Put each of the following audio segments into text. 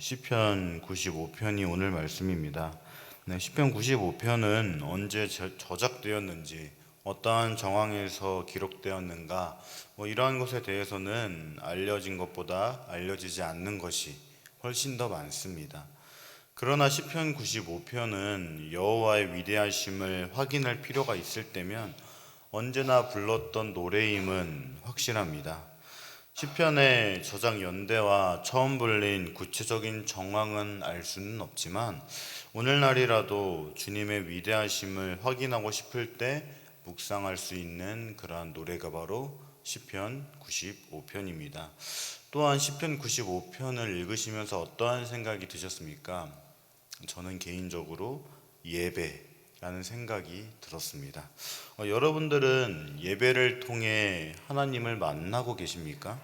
시편 95편이 오늘 말씀입니다. 시편 95편은 언제 저작되었는지, 어떠한 정황에서 기록되었는가, 이러한 것에 대해서는 알려진 것보다 알려지지 않는 것이 훨씬 더 많습니다. 그러나 시편 95편은 여호와의 위대하심을 확인할 필요가 있을 때면 언제나 불렀던 노래임은 확실합니다. 시편의 저작 연대와 처음 불린 구체적인 정황은 알 수는 없지만 오늘날이라도 주님의 위대하심을 확인하고 싶을 때 묵상할 수 있는 그러한 노래가 바로 시편 95편입니다. 또한 시편 95편을 읽으시면서 어떠한 생각이 드셨습니까? 저는 개인적으로 예배라는 생각이 들었습니다. 여러분들은 예배를 통해 하나님을 만나고 계십니까?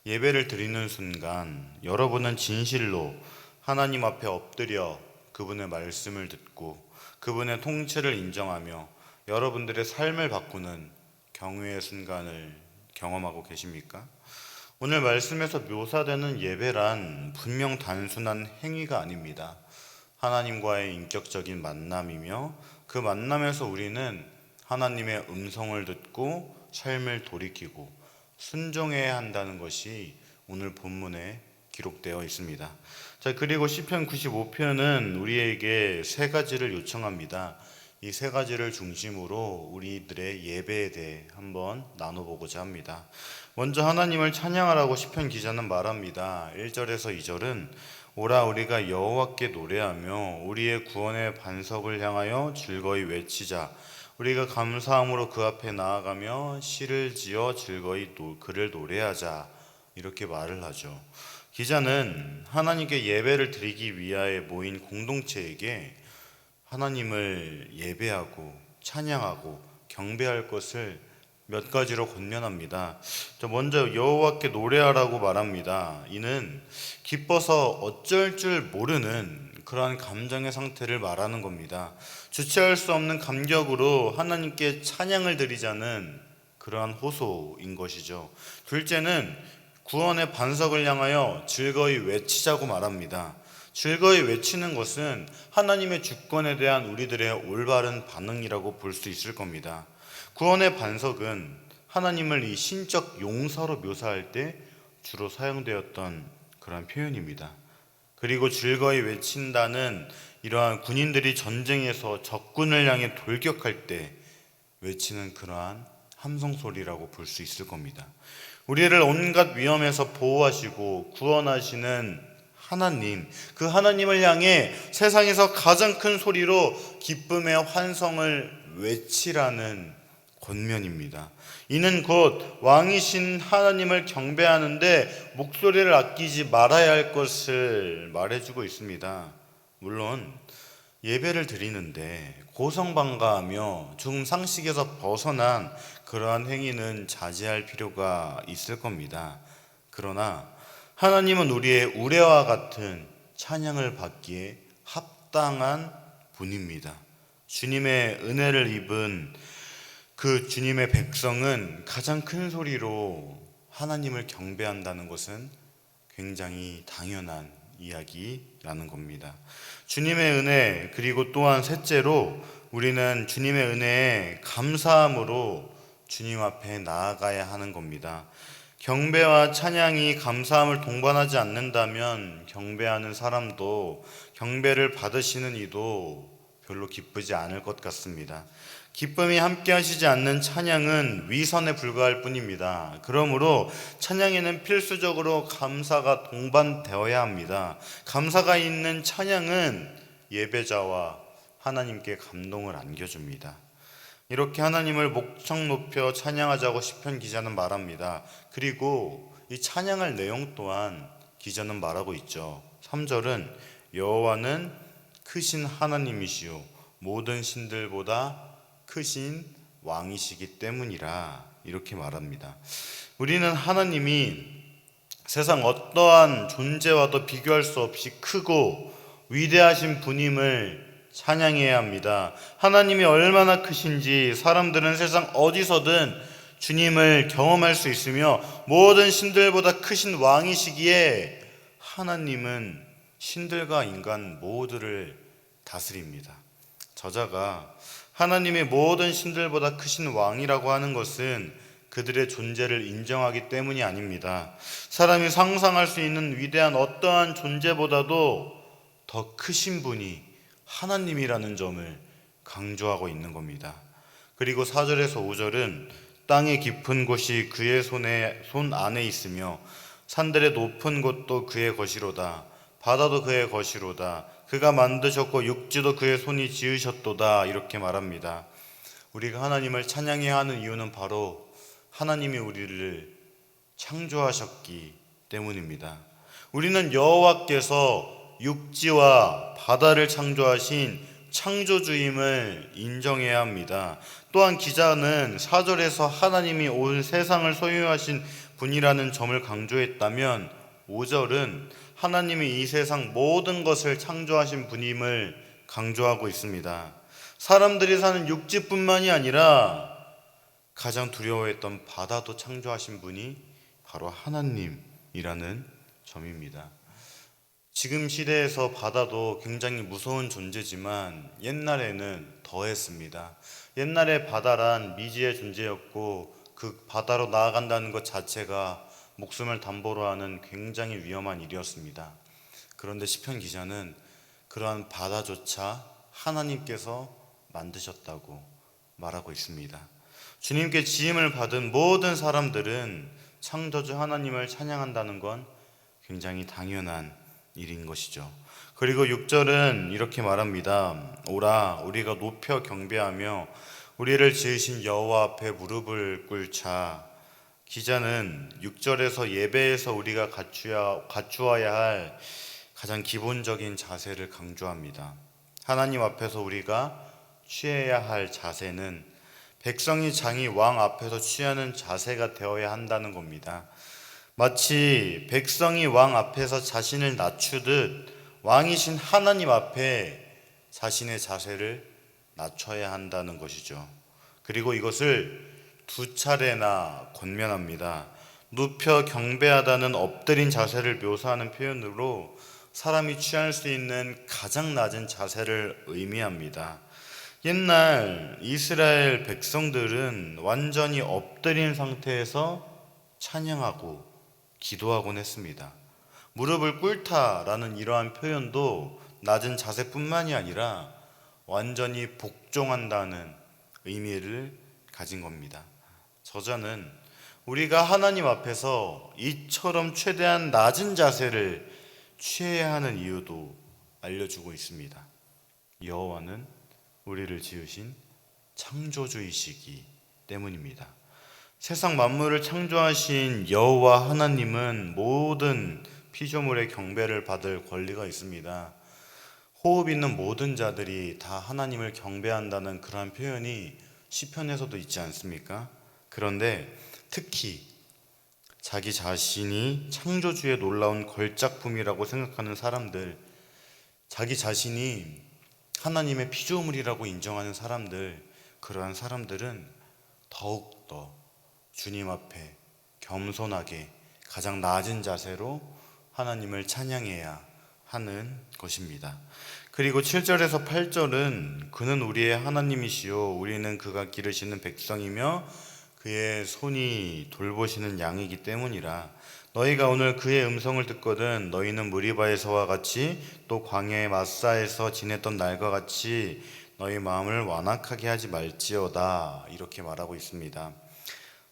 예배를 드리는 순간 여러분은 진실로 하나님 앞에 엎드려 그분의 말씀을 듣고 그분의 통치를 인정하며 여러분들의 삶을 바꾸는 경외의 순간을 경험하고 계십니까? 오늘 말씀에서 묘사되는 예배란 분명 단순한 행위가 아닙니다. 하나님과의 인격적인 만남이며 그 만남에서 우리는 하나님의 음성을 듣고 삶을 돌이키고 순종해야 한다는 것이 오늘 본문에 기록되어 있습니다. 자, 그리고 시편 95편은 우리에게 세 가지를 요청합니다. 이 세 가지를 중심으로 우리들의 예배에 대해 한번 나눠보고자 합니다. 먼저 하나님을 찬양하라고 시편 기자는 말합니다. 1절에서 2절은 오라 우리가 여호와께 노래하며 우리의 구원의 반석을 향하여 즐거이 외치자. 우리가 감사함으로 그 앞에 나아가며 시를 지어 즐거이 그를 노래하자. 이렇게 말을 하죠. 기자는 하나님께 예배를 드리기 위하여 모인 공동체에게 하나님을 예배하고 찬양하고 경배할 것을 몇 가지로 권면합니다. 먼저 여호와께 노래하라고 말합니다. 이는 기뻐서 어쩔 줄 모르는 그러한 감정의 상태를 말하는 겁니다. 주체할 수 없는 감격으로 하나님께 찬양을 드리자는 그러한 호소인 것이죠. 둘째는 구원의 반석을 향하여 즐거이 외치자고 말합니다. 즐거이 외치는 것은 하나님의 주권에 대한 우리들의 올바른 반응이라고 볼 수 있을 겁니다. 구원의 반석은 하나님을 이 신적 용서로 묘사할 때 주로 사용되었던 그런 표현입니다. 그리고 즐거이 외친다는 이러한 군인들이 전쟁에서 적군을 향해 돌격할 때 외치는 그러한 함성 소리라고 볼 수 있을 겁니다. 우리를 온갖 위험에서 보호하시고 구원하시는 하나님, 그 하나님을 향해 세상에서 가장 큰 소리로 기쁨의 환성을 외치라는 권면입니다. 이는 곧 왕이신 하나님을 경배하는데 목소리를 아끼지 말아야 할 것을 말해주고 있습니다. 물론 예배를 드리는데 고성방가하며 조금 상식에서 벗어난 그러한 행위는 자제할 필요가 있을 겁니다. 그러나 하나님은 우리의 우레와 같은 찬양을 받기에 합당한 분입니다. 주님의 은혜를 입은 그 주님의 백성은 가장 큰 소리로 하나님을 경배한다는 것은 굉장히 당연한 이야기라는 겁니다. 주님의 은혜, 그리고 또한 셋째로 우리는 주님의 은혜에 감사함으로 주님 앞에 나아가야 하는 겁니다. 경배와 찬양이 감사함을 동반하지 않는다면 경배하는 사람도 경배를 받으시는 이도 별로 기쁘지 않을 것 같습니다. 기쁨이 함께 하시지 않는 찬양은 위선에 불과할 뿐입니다. 그러므로 찬양에는 필수적으로 감사가 동반되어야 합니다. 감사가 있는 찬양은 예배자와 하나님께 감동을 안겨줍니다. 이렇게 하나님을 목청 높여 찬양하자고 시편 기자는 말합니다. 그리고 이 찬양할 내용 또한 기자는 말하고 있죠. 3절은 여호와는 크신 하나님이시요 모든 신들보다 크신 왕이시기 때문이라 이렇게 말합니다. 우리는 하나님이 세상 어떠한 존재와도 비교할 수 없이 크고 위대하신 분임을 찬양해야 합니다. 하나님이 얼마나 크신지 사람들은 세상 어디서든 주님을 경험할 수 있으며 모든 신들보다 크신 왕이시기에 하나님은 신들과 인간 모두를 다스립니다. 저자가 하나님의 모든 신들보다 크신 왕이라고 하는 것은 그들의 존재를 인정하기 때문이 아닙니다. 사람이 상상할 수 있는 위대한 어떠한 존재보다도 더 크신 분이 하나님이라는 점을 강조하고 있는 겁니다. 그리고 4절에서 5절은 땅의 깊은 곳이 그의 손 안에 있으며 산들의 높은 곳도 그의 것이로다. 바다도 그의 것이로다. 그가 만드셨고 육지도 그의 손이 지으셨도다. 이렇게 말합니다. 우리가 하나님을 찬양해야 하는 이유는 바로 하나님이 우리를 창조하셨기 때문입니다. 우리는 여호와께서 육지와 바다를 창조하신 창조주임을 인정해야 합니다. 또한 기자는 4절에서 하나님이 온 세상을 소유하신 분이라는 점을 강조했다면 5절은 하나님이 이 세상 모든 것을 창조하신 분임을 강조하고 있습니다. 사람들이 사는 육지뿐만이 아니라 가장 두려워했던 바다도 창조하신 분이 바로 하나님이라는 점입니다. 지금 시대에서 바다도 굉장히 무서운 존재지만 옛날에는 더했습니다. 옛날에 바다란 미지의 존재였고 그 바다로 나아간다는 것 자체가 목숨을 담보로 하는 굉장히 위험한 일이었습니다. 그런데 시편 기자는 그러한 바다조차 하나님께서 만드셨다고 말하고 있습니다. 주님께 지음을 받은 모든 사람들은 창조주 하나님을 찬양한다는 건 굉장히 당연한 일인 것이죠. 그리고 6절은 이렇게 말합니다. 오라 우리가 높여 경배하며 우리를 지으신 여호와 앞에 무릎을 꿇자. 기자는 6절에서 예배에서 우리가 갖추어야 할 가장 기본적인 자세를 강조합니다. 하나님 앞에서 우리가 취해야 할 자세는 백성이 장이 왕 앞에서 취하는 자세가 되어야 한다는 겁니다. 마치 백성이 왕 앞에서 자신을 낮추듯 왕이신 하나님 앞에 자신의 자세를 낮춰야 한다는 것이죠. 그리고 이것을 2차례나 권면합니다. 눕혀 경배하다는 엎드린 자세를 묘사하는 표현으로 사람이 취할 수 있는 가장 낮은 자세를 의미합니다. 옛날 이스라엘 백성들은 완전히 엎드린 상태에서 찬양하고 기도하곤 했습니다. 무릎을 꿇다라는 이러한 표현도 낮은 자세뿐만이 아니라 완전히 복종한다는 의미를 가진 겁니다. 저자는 우리가 하나님 앞에서 이처럼 최대한 낮은 자세를 취해야 하는 이유도 알려주고 있습니다. 여호와는 우리를 지으신 창조주이시기 때문입니다. 세상 만물을 창조하신 여호와 하나님은 모든 피조물의 경배를 받을 권리가 있습니다. 호흡 있는 모든 자들이 다 하나님을 경배한다는 그러한 표현이 시편에서도 있지 않습니까? 그런데 특히 자기 자신이 창조주의 놀라운 걸작품이라고 생각하는 사람들, 자기 자신이 하나님의 피조물이라고 인정하는 사람들, 그러한 사람들은 더욱더 주님 앞에 겸손하게 가장 낮은 자세로 하나님을 찬양해야 하는 것입니다. 그리고 7절에서 8절은 그는 우리의 하나님이시요 우리는 그가 기르시는 백성이며 그의 손이 돌보시는 양이기 때문이라. 너희가 오늘 그의 음성을 듣거든 너희는 무리바에서와 같이 또 광야의 마사에서 지냈던 날과 같이 너희 마음을 완악하게 하지 말지어다. 이렇게 말하고 있습니다.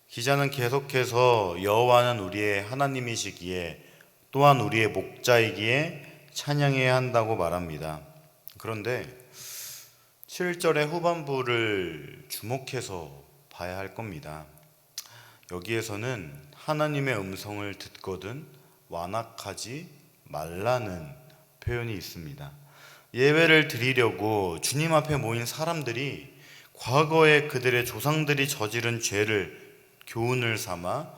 기자는 계속해서 여호와는 우리의 하나님이시기에 또한 우리의 목자이기에 찬양해야 한다고 말합니다. 그런데 7절의 후반부를 주목해서 봐야 할 겁니다. 여기에서는 하나님의 음성을 듣거든 완악하지 말라는 표현이 있습니다. 예배를 드리려고 주님 앞에 모인 사람들이 과거에 그들의 조상들이 저지른 죄를 교훈을 삼아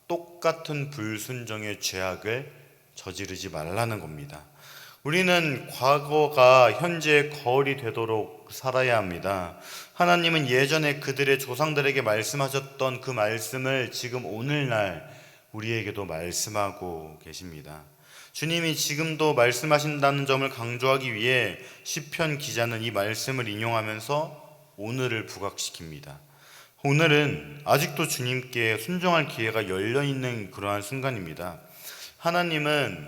똑같은 불순종의 죄악을 저지르지 말라는 겁니다. 우리는 과거가 현재의 거울이 되도록 살아야 합니다. 하나님은 예전에 그들의 조상들에게 말씀하셨던 그 말씀을 지금 오늘날 우리에게도 말씀하고 계십니다. 주님이 지금도 말씀하신다는 점을 강조하기 위해 시편 기자는 이 말씀을 인용하면서 오늘을 부각시킵니다. 오늘은 아직도 주님께 순종할 기회가 열려있는 그러한 순간입니다. 하나님은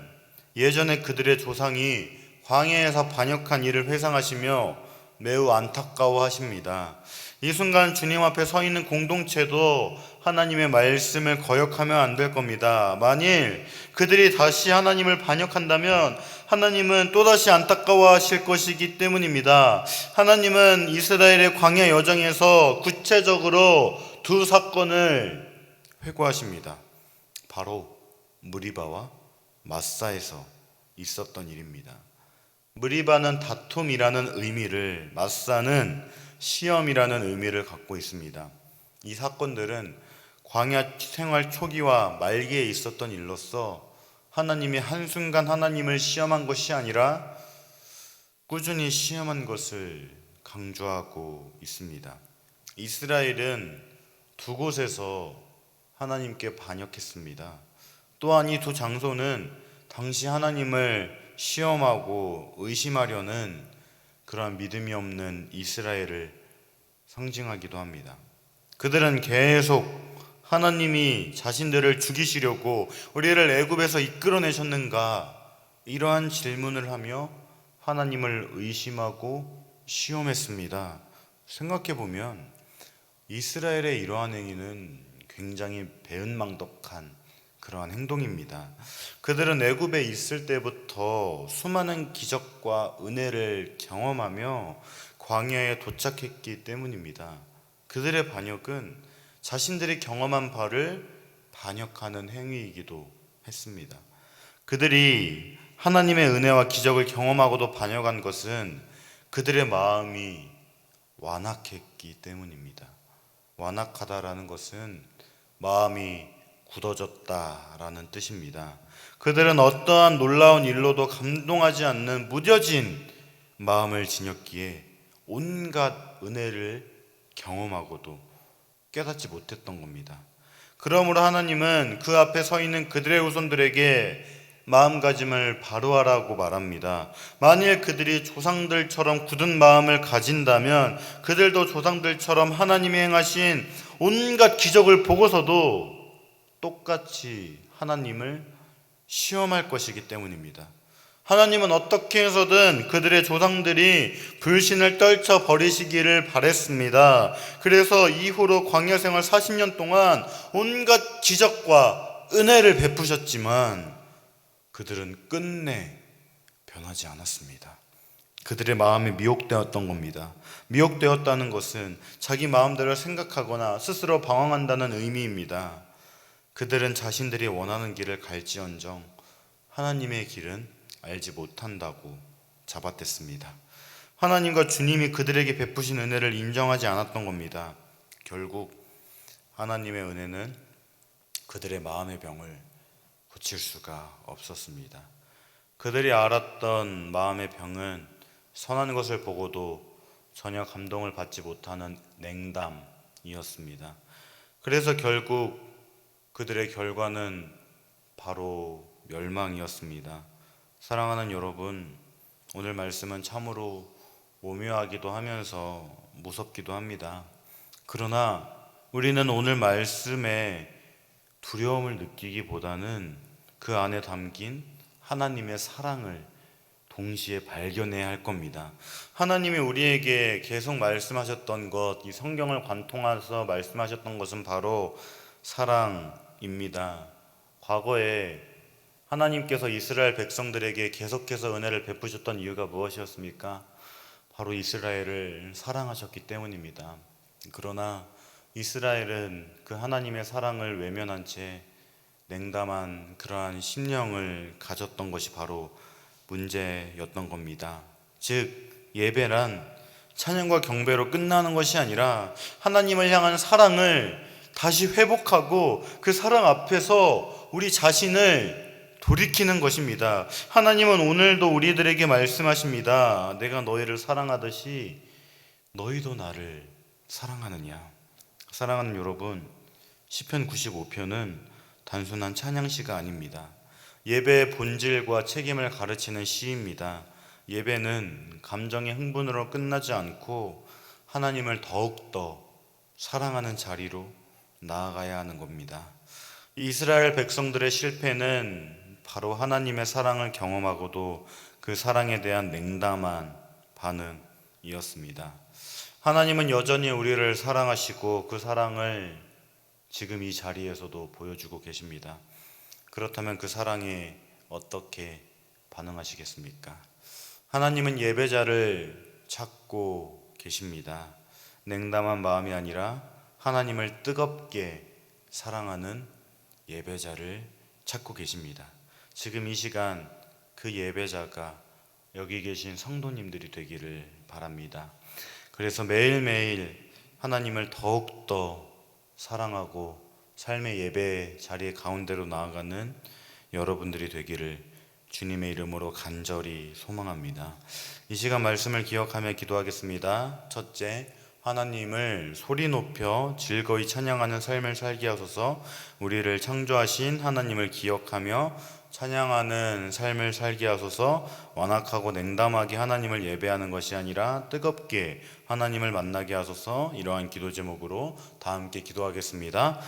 예전에 그들의 조상이 광야에서 반역한 일을 회상하시며 매우 안타까워하십니다. 이 순간 주님 앞에 서 있는 공동체도 하나님의 말씀을 거역하면 안 될 겁니다. 만일 그들이 다시 하나님을 반역한다면 하나님은 또다시 안타까워하실 것이기 때문입니다. 하나님은 이스라엘의 광야 여정에서 구체적으로 두 사건을 회고하십니다. 바로 무리바와 마사에서 있었던 일입니다. 무리바는 다툼이라는 의미를, 마사는 시험이라는 의미를 갖고 있습니다. 이 사건들은 광야 생활 초기와 말기에 있었던 일로서 하나님이 한순간 하나님을 시험한 것이 아니라 꾸준히 시험한 것을 강조하고 있습니다. 이스라엘은 두 곳에서 하나님께 반역했습니다. 또한 이 두 장소는 당시 하나님을 시험하고 의심하려는 그러한 믿음이 없는 이스라엘을 상징하기도 합니다. 그들은 계속 하나님이 자신들을 죽이시려고 우리를 애굽에서 이끌어내셨는가 이러한 질문을 하며 하나님을 의심하고 시험했습니다. 생각해보면 이스라엘의 이러한 행위는 굉장히 배은망덕한 그러한 행동입니다. 그들은 애굽에 있을 때부터 수많은 기적과 은혜를 경험하며 광야에 도착했기 때문입니다. 그들의 반역은 자신들이 경험한 바를 반역하는 행위이기도 했습니다. 그들이 하나님의 은혜와 기적을 경험하고도 반역한 것은 그들의 마음이 완악했기 때문입니다. 완악하다라는 것은 마음이 굳어졌다라는 뜻입니다. 그들은 어떠한 놀라운 일로도 감동하지 않는 무뎌진 마음을 지녔기에 온갖 은혜를 경험하고도 깨닫지 못했던 겁니다. 그러므로 하나님은 그 앞에 서 있는 그들의 후손들에게 마음가짐을 바로하라고 말합니다. 만일 그들이 조상들처럼 굳은 마음을 가진다면 그들도 조상들처럼 하나님이 행하신 온갖 기적을 보고서도 똑같이 하나님을 시험할 것이기 때문입니다. 하나님은 어떻게 해서든 그들의 조상들이 불신을 떨쳐 버리시기를 바랬습니다. 그래서 이후로 광야 생활 40년 동안 온갖 기적과 은혜를 베푸셨지만 그들은 끝내 변하지 않았습니다. 그들의 마음이 미혹되었던 겁니다. 미혹되었다는 것은 자기 마음대로 생각하거나 스스로 방황한다는 의미입니다. 그들은 자신들이 원하는 길을 갈지언정 하나님의 길은 알지 못한다고 잡아댔습니다. 하나님과 주님이 그들에게 베푸신 은혜를 인정하지 않았던 겁니다. 결국 하나님의 은혜는 그들의 마음의 병을 고칠 수가 없었습니다. 그들이 알았던 마음의 병은 선한 것을 보고도 전혀 감동을 받지 못하는 냉담이었습니다. 그래서 결국 그들의 결과는 바로 멸망이었습니다. 사랑하는 여러분, 오늘 말씀은 참으로 오묘하기도 하면서 무섭기도 합니다. 그러나 우리는 오늘 말씀에 두려움을 느끼기보다는 그 안에 담긴 하나님의 사랑을 동시에 발견해야 할 겁니다. 하나님이 우리에게 계속 말씀하셨던 것, 이 성경을 관통해서 말씀하셨던 것은 바로 사랑입니다. 과거에 하나님께서 이스라엘 백성들에게 계속해서 은혜를 베푸셨던 이유가 무엇이었습니까? 바로 이스라엘을 사랑하셨기 때문입니다. 그러나 이스라엘은 그 하나님의 사랑을 외면한 채 냉담한 그러한 심령을 가졌던 것이 바로 문제였던 겁니다. 즉 예배란 찬양과 경배로 끝나는 것이 아니라 하나님을 향한 사랑을 다시 회복하고 그 사랑 앞에서 우리 자신을 돌이키는 것입니다. 하나님은 오늘도 우리들에게 말씀하십니다. 내가 너희를 사랑하듯이 너희도 나를 사랑하느냐. 사랑하는 여러분, 시편 95편은 단순한 찬양시가 아닙니다. 예배의 본질과 책임을 가르치는 시입니다. 예배는 감정의 흥분으로 끝나지 않고 하나님을 더욱더 사랑하는 자리로 나아가야 하는 겁니다. 이스라엘 백성들의 실패는 바로 하나님의 사랑을 경험하고도 그 사랑에 대한 냉담한 반응이었습니다. 하나님은 여전히 우리를 사랑하시고 그 사랑을 지금 이 자리에서도 보여주고 계십니다. 그렇다면 그 사랑에 어떻게 반응하시겠습니까? 하나님은 예배자를 찾고 계십니다. 냉담한 마음이 아니라 하나님을 뜨겁게 사랑하는 예배자를 찾고 계십니다. 지금 이 시간 그 예배자가 여기 계신 성도님들이 되기를 바랍니다. 그래서 매일매일 하나님을 더욱더 사랑하고 삶의 예배 자리의 가운데로 나아가는 여러분들이 되기를 주님의 이름으로 간절히 소망합니다. 이 시간 말씀을 기억하며 기도하겠습니다. 첫째, 하나님을 소리 높여 즐거이 찬양하는 삶을 살게 하소서. 우리를 창조하신 하나님을 기억하며 찬양하는 삶을 살게 하소서. 완악하고 냉담하게 하나님을 예배하는 것이 아니라 뜨겁게 하나님을 만나게 하소서. 이러한 기도 제목으로 다 함께 기도하겠습니다.